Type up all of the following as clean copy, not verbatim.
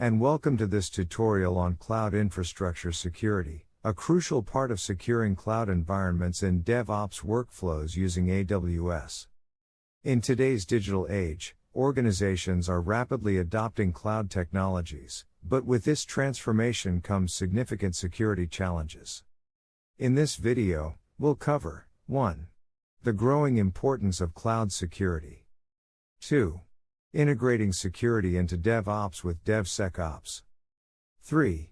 and welcome to this tutorial on cloud infrastructure security, a crucial part of securing cloud environments in DevOps workflows using AWS. In today's digital age, organizations are rapidly adopting cloud technologies, but with this transformation comes significant security challenges. In this video, we'll cover 1. The growing importance of cloud security. 2. Integrating security into DevOps with DevSecOps. 3.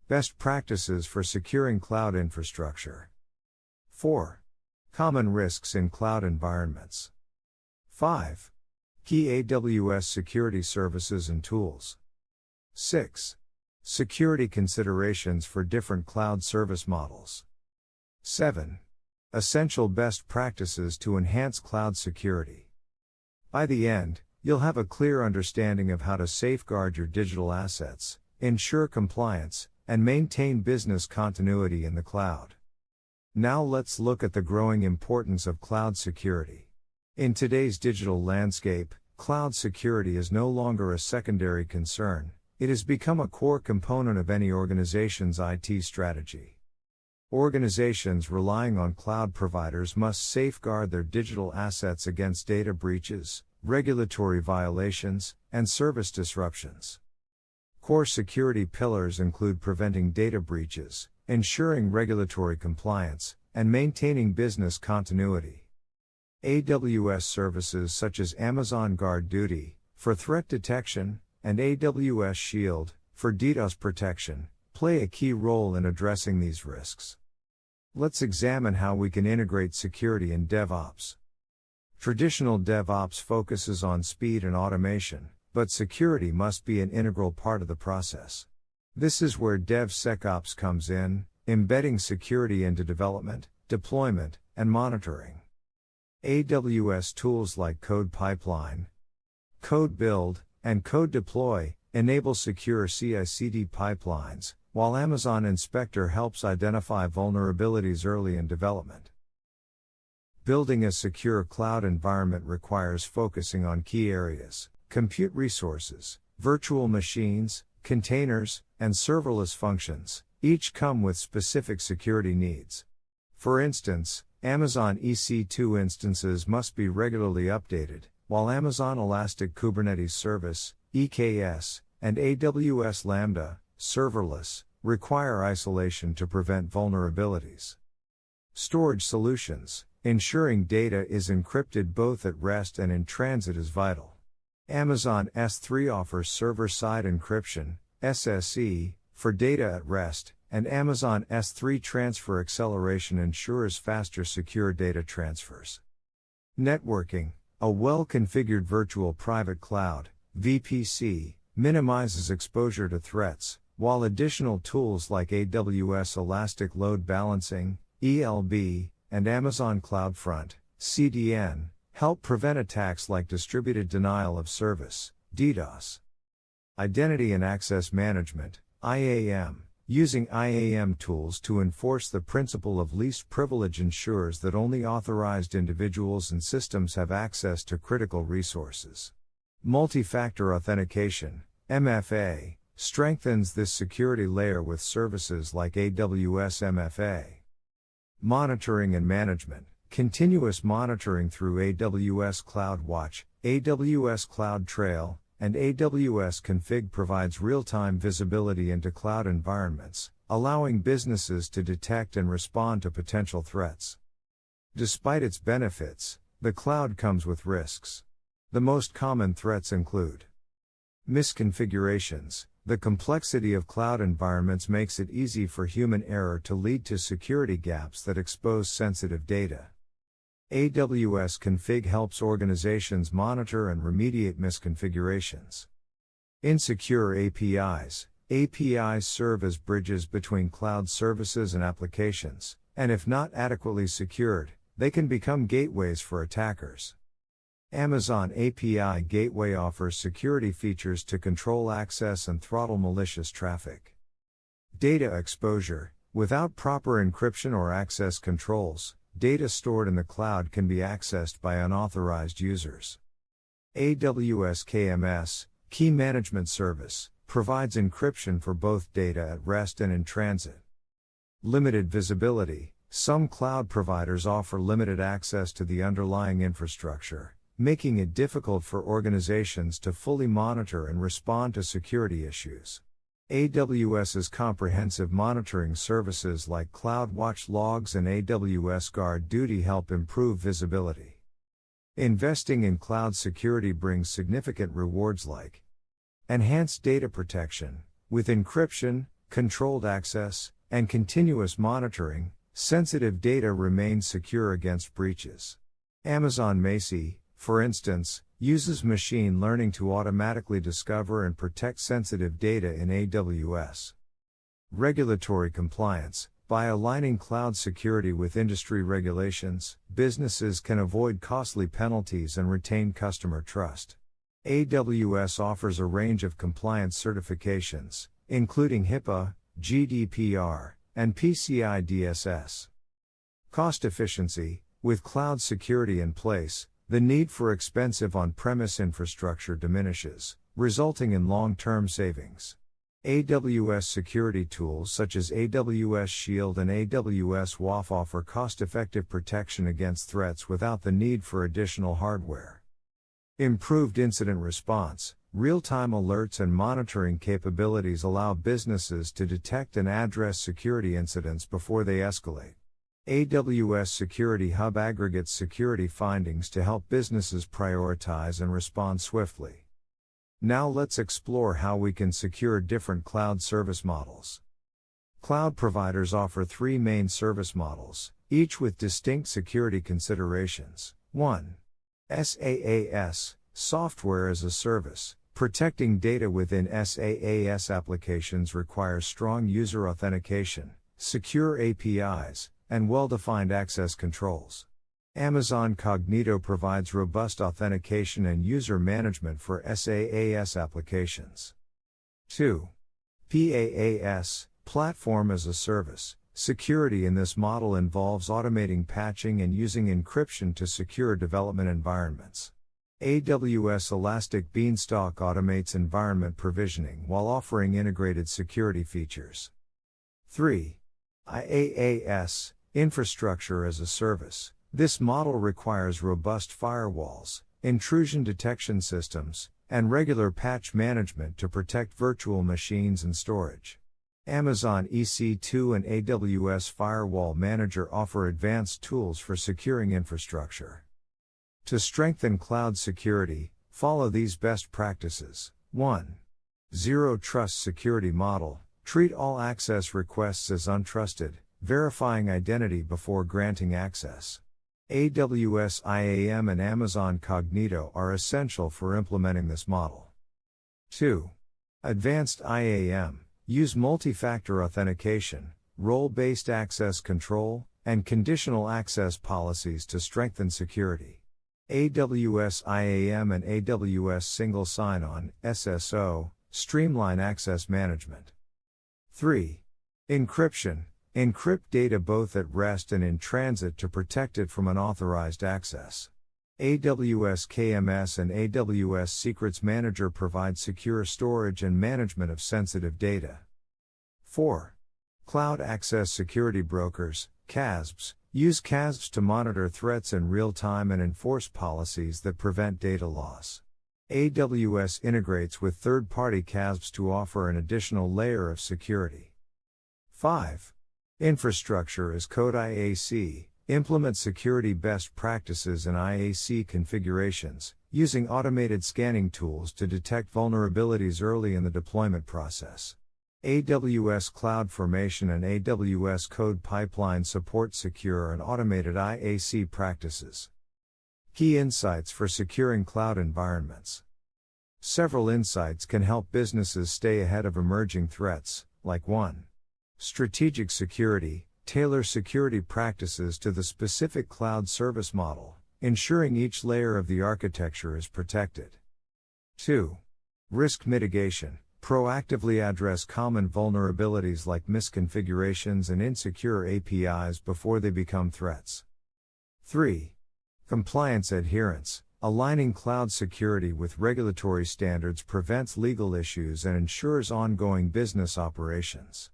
Best practices for securing cloud infrastructure. 4. Common risks in cloud environments. 5. Key AWS security services and tools. 6. Security considerations for different cloud service models. 7. Essential best practices to enhance cloud security. By the end, you'll have a clear understanding of how to safeguard your digital assets, ensure compliance, and maintain business continuity in the cloud. Now let's look at the growing importance of cloud security. In today's digital landscape, cloud security is no longer a secondary concern, it has become a core component of any organization's IT strategy. Organizations relying on cloud providers must safeguard their digital assets against data breaches, regulatory violations, and service disruptions. Core security pillars include preventing data breaches, ensuring regulatory compliance, and maintaining business continuity. AWS services such as Amazon Guard Duty, for threat detection, and AWS Shield, for DDoS protection, play a key role in addressing these risks. Let's examine how we can integrate security in DevOps. Traditional DevOps focuses on speed and automation, but security must be an integral part of the process. This is where DevSecOps comes in, embedding security into development, deployment, and monitoring. AWS tools like CodePipeline, CodeBuild, and CodeDeploy enable secure CI/CD pipelines, while Amazon Inspector helps identify vulnerabilities early in development. Building a secure cloud environment requires focusing on key areas: compute resources, virtual machines, containers, and serverless functions, each come with specific security needs. For instance, Amazon EC2 instances must be regularly updated, while Amazon Elastic Kubernetes Service, EKS, and AWS Lambda, serverless, require isolation to prevent vulnerabilities. Storage solutions, ensuring data is encrypted both at rest and in transit is vital. Amazon S3 offers server-side encryption, SSE, for data at rest, and Amazon S3 transfer acceleration ensures faster secure data transfers. Networking, a well-configured virtual private cloud, VPC, minimizes exposure to threats, while additional tools like AWS Elastic Load Balancing, ELB, and Amazon CloudFront, CDN, help prevent attacks like distributed denial of service, DDoS. Identity and Access Management, IAM. Using IAM tools to enforce the principle of least privilege ensures that only authorized individuals and systems have access to critical resources. Multi-factor authentication, MFA, strengthens this security layer with services like AWS MFA. Monitoring and management, continuous monitoring through AWS CloudWatch, AWS CloudTrail, and AWS Config provides real-time visibility into cloud environments, allowing businesses to detect and respond to potential threats. Despite its benefits, the cloud comes with risks. The most common threats include misconfigurations. The complexity of cloud environments makes it easy for human error to lead to security gaps that expose sensitive data. AWS Config helps organizations monitor and remediate misconfigurations. Insecure APIs. APIs serve as bridges between cloud services and applications, and if not adequately secured, they can become gateways for attackers. Amazon API Gateway offers security features to control access and throttle malicious traffic. Data exposure. Without proper encryption or access controls, data stored in the cloud can be accessed by unauthorized users. AWS KMS, Key Management Service, provides encryption for both data at rest and in transit. Limited visibility. Some cloud providers offer limited access to the underlying infrastructure, making it difficult for organizations to fully monitor and respond to security issues. AWS's comprehensive monitoring services like CloudWatch Logs and AWS Guard Duty help improve visibility. Investing in cloud security brings significant rewards like enhanced data protection. With encryption, controlled access, and continuous monitoring, sensitive data remains secure against breaches. Amazon Macy, for instance, uses machine learning to automatically discover and protect sensitive data in AWS. Regulatory compliance. By aligning cloud security with industry regulations, businesses can avoid costly penalties and retain customer trust. AWS offers a range of compliance certifications, including HIPAA, GDPR, and PCI DSS. Cost efficiency. With cloud security in place, the need for expensive on-premise infrastructure diminishes, resulting in long-term savings. AWS security tools such as AWS Shield and AWS WAF offer cost-effective protection against threats without the need for additional hardware. Improved incident response. Real-time alerts and monitoring capabilities allow businesses to detect and address security incidents before they escalate. AWS Security Hub aggregates security findings to help businesses prioritize and respond swiftly. Now let's explore how we can secure different cloud service models. Cloud providers offer three main service models, each with distinct security considerations. 1. SaaS, Software as a Service. Protecting data within SaaS applications requires strong user authentication, secure APIs, and well-defined access controls. Amazon Cognito provides robust authentication and user management for SaaS applications. 2. PaaS, Platform as a Service. Security in this model involves automating patching and using encryption to secure development environments. AWS Elastic Beanstalk automates environment provisioning while offering integrated security features. 3. IaaS, Infrastructure as a Service. This model requires robust firewalls, intrusion detection systems, and regular patch management to protect virtual machines and storage. Amazon EC2 and AWS Firewall Manager offer advanced tools for securing infrastructure. To strengthen cloud security, follow these best practices. 1. Zero Trust Security Model. Treat all access requests as untrusted, verifying identity before granting access. AWS IAM and Amazon Cognito are essential for implementing this model. 2. Advanced IAM. Use multi-factor authentication, role-based access control, and conditional access policies to strengthen security. AWS IAM and AWS Single Sign-On (SSO) streamline access management. 3. Encryption. Encrypt data both at rest and in transit to protect it from unauthorized access. AWS KMS and AWS Secrets Manager provide secure storage and management of sensitive data. 4. Cloud Access Security Brokers, CASBs, use CASBs to monitor threats in real time and enforce policies that prevent data loss. AWS integrates with third-party CASBs to offer an additional layer of security. 5. Infrastructure as Code IAC. Implement security best practices in IAC configurations, using automated scanning tools to detect vulnerabilities early in the deployment process. AWS CloudFormation and AWS CodePipeline support secure and automated IAC practices. Key insights for securing cloud environments. Several insights can help businesses stay ahead of emerging threats, like 1. Strategic security. Tailor security practices to the specific cloud service model, ensuring each layer of the architecture is protected. 2. Risk mitigation. Proactively address common vulnerabilities like misconfigurations and insecure APIs before they become threats. 3. Compliance adherence. aligning cloud security with regulatory standards prevents legal issues and ensures ongoing business operations.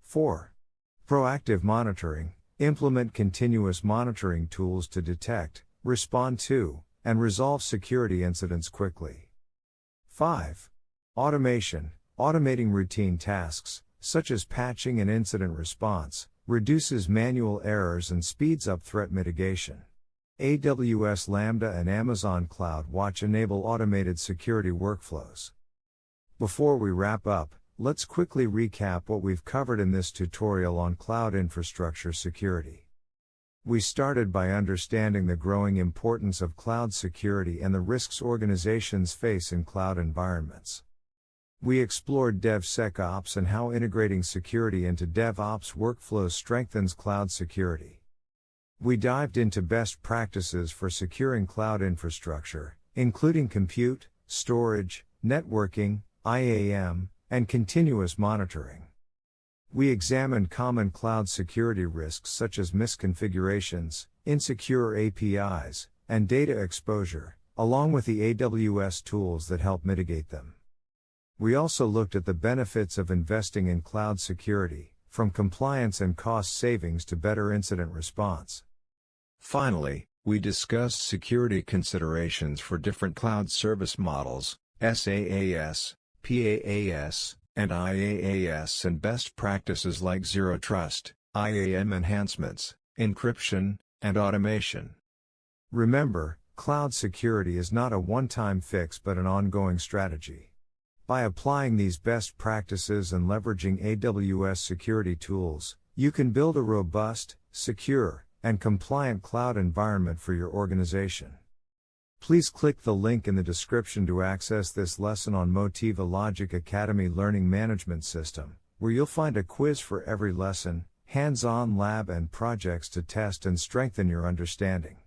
4. Proactive monitoring. Implement continuous monitoring tools to detect, respond to, and resolve security incidents quickly. 5. Automation. Automating routine tasks, such as patching and incident response, reduces manual errors and speeds up threat mitigation. AWS Lambda and Amazon CloudWatch enable automated security workflows. Before we wrap up, let's quickly recap what we've covered in this tutorial on cloud infrastructure security. We started by understanding the growing importance of cloud security and the risks organizations face in cloud environments. We explored DevSecOps and how integrating security into DevOps workflows strengthens cloud security. We dived into best practices for securing cloud infrastructure, including compute, storage, networking, IAM, and continuous monitoring. We examined common cloud security risks such as misconfigurations, insecure APIs, and data exposure, along with the AWS tools that help mitigate them. We also looked at the benefits of investing in cloud security, from compliance and cost savings to better incident response. Finally, we discussed security considerations for different cloud service models, SaaS, PaaS, and IaaS, and best practices like Zero Trust, IAM enhancements, encryption, and automation. Remember, cloud security is not a one-time fix but an ongoing strategy. By applying these best practices and leveraging AWS security tools, you can build a robust, secure, and compliant cloud environment for your organization. Please click the link in the description to access this lesson on Motiva Logic Academy Learning Management System, where you'll find a quiz for every lesson, hands-on lab and projects to test and strengthen your understanding.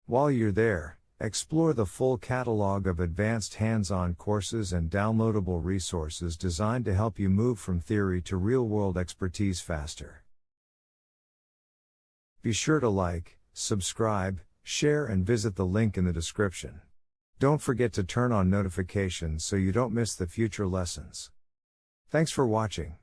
While you're there, explore the full catalog of advanced hands-on courses and downloadable resources designed to help you move from theory to real-world expertise faster. Be sure to like, subscribe, share, and visit the link in the description. Don't forget to turn on notifications so you don't miss the future lessons. Thanks for watching.